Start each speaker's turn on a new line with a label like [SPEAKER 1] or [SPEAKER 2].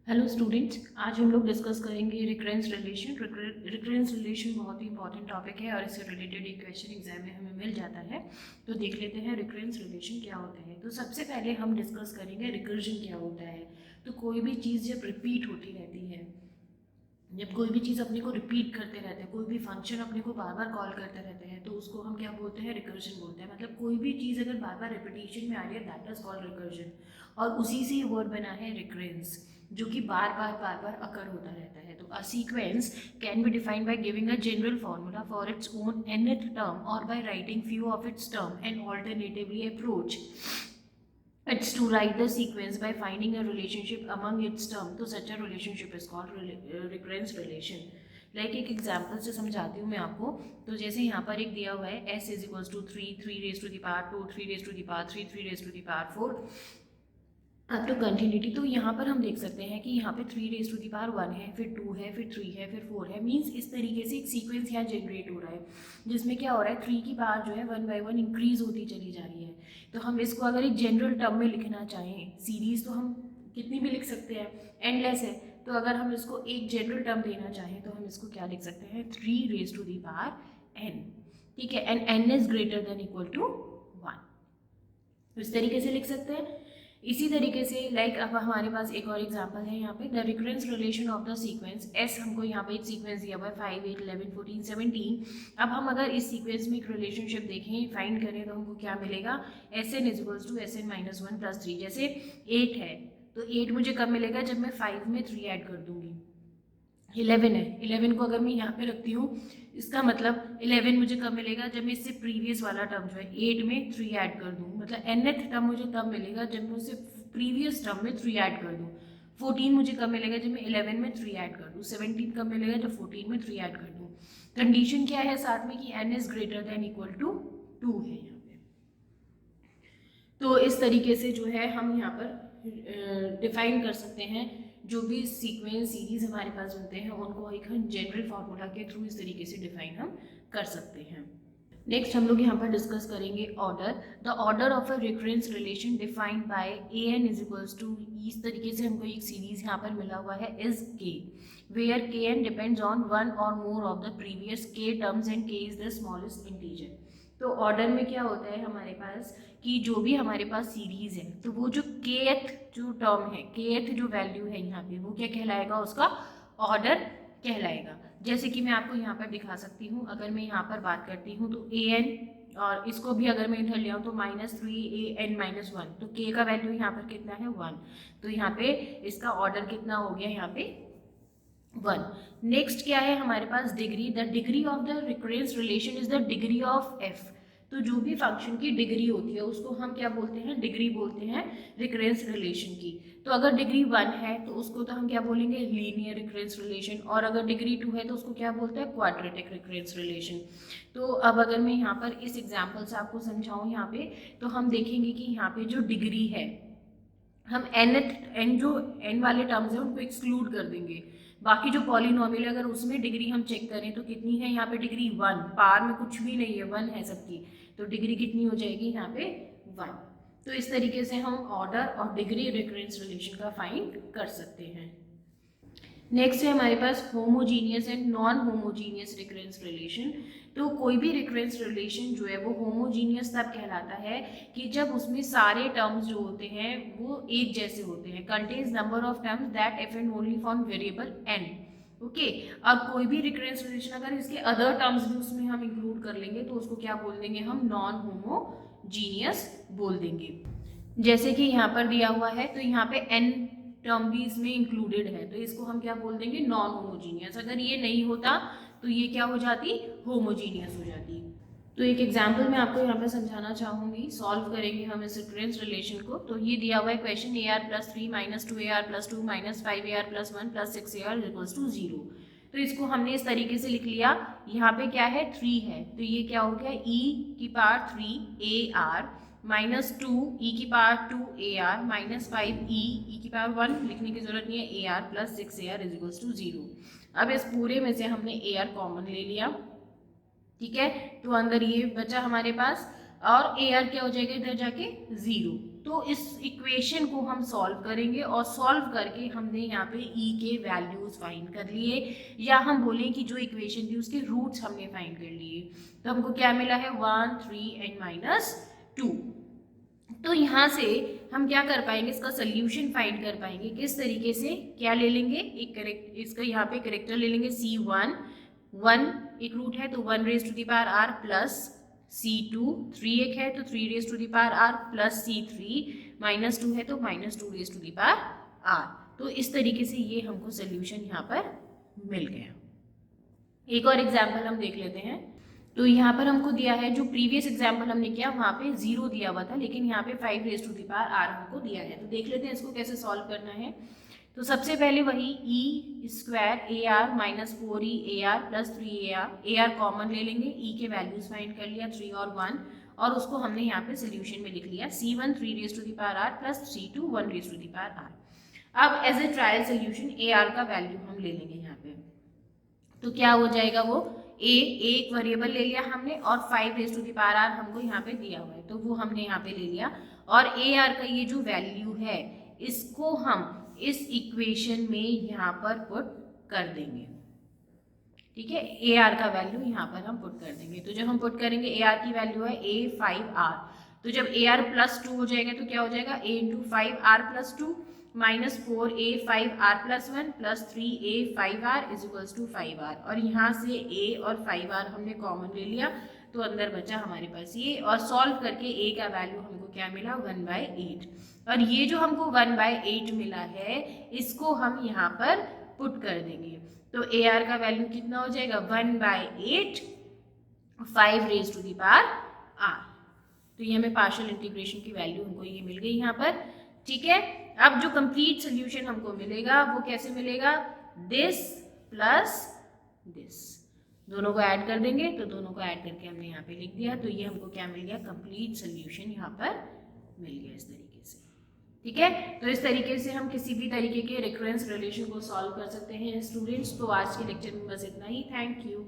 [SPEAKER 1] Hello students, आज हम लोग डिस्कस करेंगे रिकरेंस रिलेशन। रिकरेंस रिलेशन बहुत ही इंपॉर्टेंट टॉपिक है और इससे रिलेटेड एक क्वेश्चन एग्जाम में हमें मिल जाता है। तो देख लेते हैं रिकरेंस रिलेशन क्या होता है। तो सबसे पहले हम डिस्कस करेंगे रिकर्जन क्या होता है। तो कोई भी चीज़ जब रिपीट होती रहती है, जब कोई भी चीज़ अपने को रिपीट करते रहते हैं, कोई भी फंक्शन अपने को बार बार कॉल करते रहते हैं, तो उसको हम क्या बोलते हैं, रिकर्जन बोलते हैं। मतलब कोई भी चीज़ अगर बार बार रिपीटिशन में आ रही है, दैट इज कॉल्ड रिकर्जन। और उसी से वर्ड बना है रिकरेंस, जो कि बार बार अकर होता रहता है। तो a sequence can be defined by giving a general formula for its own nth term और by writing few of its term and alternatively approach it's to write the sequence by finding a relationship among its term. तो such a relationship is called recurrence relation. Like एक example से समझाती हूँ मैं आपको। तो जैसे यहाँ पर एक दिया हुआ है s is equals to 3 raise to the power 2 3 raise to the power 3 raise to the power 4 अब टू कंटिन्यूटी। तो यहाँ पर हम देख सकते हैं कि यहाँ पे 3 रेज टू दी पावर 1 है, फिर 2 है, फिर 3 है, फिर 4 है। मीन्स इस तरीके से एक सीक्वेंस यहाँ जनरेट हो रहा है, जिसमें क्या हो रहा है, 3 की पावर जो है 1 बाई 1 इंक्रीज होती चली जा रही है। तो हम इसको अगर एक जनरल टर्म में लिखना चाहें, सीरीज तो हम कितनी भी लिख सकते हैं, एंडलेस है। तो अगर हम इसको एक जनरल टर्म देना चाहें तो हम इसको क्या लिख सकते हैं, 3 raise to the power n। ठीक है, and n is greater than equal to 1। इस तरीके से लिख सकते हैं। इसी तरीके से लाइक अब हमारे पास एक और एग्जांपल है यहाँ पे, the recurrence relation of the sequence S. हमको यहाँ पे एक सीक्वेंस दिया हुआ है 5 8 11 14 17। अब हम अगर इस सीक्वेंस में एक रिलेशनशिप देखें, फाइंड करें, तो हमको क्या मिलेगा, S N is equals to S N minus 1 plus 3। जैसे 8 है तो 8 मुझे कब मिलेगा, जब मैं 5 में 3 ऐड कर दूंगी। 11 है, 11 को अगर मैं यहाँ पे रखती हूँ, इसका मतलब 11 मुझे कब मिलेगा, जब मैं इससे प्रीवियस वाला टर्म जो है 8 में 3 ऐड कर दूँ। मतलब nth टर्म मुझे तब मिलेगा जब मैं उससे प्रीवियस टर्म में 3 ऐड कर दूँ। 14 मुझे कब मिलेगा, जब मैं 11 में 3 ऐड कर दूँ। 17 कब मिलेगा, जब 14 में 3 ऐड कर दूँ। कंडीशन क्या है साथ में, कि n is greater than equal to 2 है यहाँ पे। तो इस तरीके से जो है हम यहाँ पर डिफाइन कर सकते हैं जो भी सीक्वेंस सीरीज हमारे पास होते हैं, उनको एक जनरल फार्मूला के थ्रू इस तरीके से डिफाइन हम कर सकते हैं। नेक्स्ट हम लोग यहाँ पर डिस्कस करेंगे order. The order of a recurrence relation defined by a n is equals to, इस तरीके से हमको एक सीरीज यहाँ पर मिला हुआ है, इज के, वेयर के एन डिपेंड्स ऑन वन और मोर ऑफ द प्रीवियस के टर्म्स एंड के इज द स्मॉलेस्ट इंटीजर। तो ऑर्डर में क्या होता है हमारे पास, कि जो भी हमारे पास सीरीज है, तो वो जो केथ जो टर्म है, केथ जो वैल्यू है यहाँ पे, वो क्या कहलाएगा, उसका ऑर्डर कहलाएगा। जैसे कि मैं आपको यहाँ पर दिखा सकती हूँ, अगर मैं यहाँ पर बात करती हूँ तो ए एन, और इसको भी अगर मैं इधर ले आऊँ तो -3 a n-1, तो k का वैल्यू यहाँ पर कितना है, 1। तो यहाँ पे इसका ऑर्डर कितना हो गया, यहाँ पे 1। नेक्स्ट क्या है हमारे पास, degree. The degree of the recurrence relation is the degree of F. तो जो भी फंक्शन की डिग्री होती है उसको हम क्या बोलते हैं, डिग्री बोलते हैं रिकरेंस रिलेशन की। तो अगर डिग्री 1 है तो उसको तो हम क्या बोलेंगे, लीनियर रिकरेंस रिलेशन। और अगर डिग्री 2 है तो उसको क्या बोलते हैं, क्वाड्रेटिक रिकरेंस रिलेशन। तो अब अगर मैं यहाँ पर इस एग्जाम्पल से आपको समझाऊँ यहाँ पे, तो हम देखेंगे कि यहाँ पे जो डिग्री है, हम एन जो एन वाले टर्म्स हैं उनको एक्सक्लूड कर देंगे। बाकी जो पॉलिनोमियल है, अगर उसमें डिग्री हम चेक करें तो कितनी है, यहाँ पे डिग्री 1, पार में कुछ भी नहीं है, 1 है सबकी। तो डिग्री कितनी हो जाएगी यहाँ पे, 1। तो इस तरीके से हम ऑर्डर और डिग्री रिकरेंस रिलेशन का फाइंड कर सकते हैं। नेक्स्ट है हमारे पास homogeneous and non homogeneous recurrence relation. तो कोई भी रिकरेंस रिलेशन जो है वो होमोजीनियस तब कहलाता है कि जब उसमें सारे टर्म्स जो होते हैं वो एक जैसे होते हैं, contains number of terms that if and only for variable n। Okay, अब कोई भी रिकरेंस रिलेशन अगर इसके अदर टर्म्स भी उसमें हम इंक्लूड कर लेंगे तो उसको क्या बोल देंगे, हम नॉन होमोजीनियस बोल देंगे। जैसे कि यहाँ पर दिया हुआ है, तो यहाँ पे n टर्म भी इसमें इंक्लूडेड है, तो इसको हम क्या बोल देंगे, नॉन होमोजीनियस। अगर ये नहीं होता तो ये क्या हो जाती, होमोजीनियस हो जाती। तो एक एग्जाम्पल मैं आपको यहाँ पे समझाना चाहूँगी, सॉल्व करेंगे हम इस रिकरेंस रिलेशन को। तो ये दिया हुआ है question, ar+3 -2ar+2 -5ar+1 +6ar equals to 0। तो इसको हमने इस तरीके से लिख लिया, यहाँ पे क्या है, 3 है, तो ये क्या हो गया, e⁻³ ar -2 e⁻2 ar -5 e⁻1, लिखने की जरूरत नहीं है, ar + 6ar इज 0। अब इस पूरे में से हमने ar कॉमन ले लिया, ठीक है, तो अंदर ये बचा हमारे पास, और ar क्या हो जाएगा इधर जाके 0। तो इस इक्वेशन को हम सॉल्व करेंगे और सॉल्व करके हमने यहाँ पे ई के वैल्यूज फाइंड कर लिए, या हम बोलें कि जो इक्वेशन थी उसके रूट्स हमने फाइंड कर लिए। तो हमको क्या मिला है 1, 3 एंड -2। तो यहाँ से हम क्या कर पाएंगे, इसका सोल्यूशन फाइंड कर पाएंगे। किस तरीके से, क्या ले लेंगे, एक करेक्ट इसका यहाँ पे करेक्टर ले लेंगे C1, 1 एक रूट है तो 1 raise to the power r plus C2, 3 एक है तो 3 raise to the power r plus C3, -2 है तो -2 raise to the power r। तो इस तरीके से ये हमको सोल्यूशन यहाँ पर मिल गया। एक और एग्जाम्पल हम देख लेते हैं। तो यहाँ पर हमको दिया है, जो प्रीवियस एग्जाम्पल हमने किया वहाँ पे 0 दिया हुआ था, लेकिन यहाँ पे 5 raise to the power r हमको दिया है। तो देख लेते हैं इसको कैसे सॉल्व करना है। तो सबसे पहले वही e square AR minus 4e AR plus 3AR, AR common ले लेंगे, e के वैल्यूज फाइंड कर लिया 3 और 1, और उसको हमने यहाँ पे सोल्यूशन में लिख लिया C1 3 raise to the power r plus C2 1 raise to the power r। अब as a trial solution AR का वैल्यू हम ले लेंगे यहाँ पे। तो क्या हो जाएगा, वो a एक वेरिएबल ले लिया हमने और 5 raise to the power r हमको यहाँ पे दिया हुआ है, तो वो हमने यहाँ पे ले लिया। और AR का ये जो वैल्यू है इसको हम इस इक्वेशन में यहाँ पर पुट कर देंगे। ठीक है, AR का वैल्यू यहाँ पर हम पुट कर देंगे। तो जब हम पुट करेंगे, AR की वैल्यू है A5R, तो जब AR प्लस 2 हो जाएगा तो क्या हो जाएगा, A into 5R plus 2 minus 4A5R plus 1 plus 3A5R is equals to 5R। और यहाँ से A और 5R हमने कॉमन ले लिया, तो अंदर बचा हमारे पास ये, और सॉल्व करके A का वैल्यू हमको क्या मिला 1/8। और ये जो हमको 1/8 मिला है इसको हम यहाँ पर पुट कर देंगे। तो AR का वैल्यू कितना हो जाएगा 1/8 5 raise to the power r। तो ये हमें पार्शियल इंटीग्रेशन की वैल्यू हमको ये मिल गई यहाँ पर। ठीक है, अब जो कंप्लीट सोल्यूशन हमको मिलेगा वो कैसे मिलेगा, दिस प्लस दिस, दोनों को ऐड कर देंगे। तो दोनों को ऐड करके हमने यहाँ पे लिख दिया, तो ये हमको क्या मिल गया, कंप्लीट सोल्यूशन यहाँ पर मिल गया इस तरीके से। ठीक है, तो इस तरीके से हम किसी भी तरीके के रिकरेंस रिलेशन को सॉल्व कर सकते हैं स्टूडेंट्स। तो आज के लेक्चर में बस इतना ही। Thank you.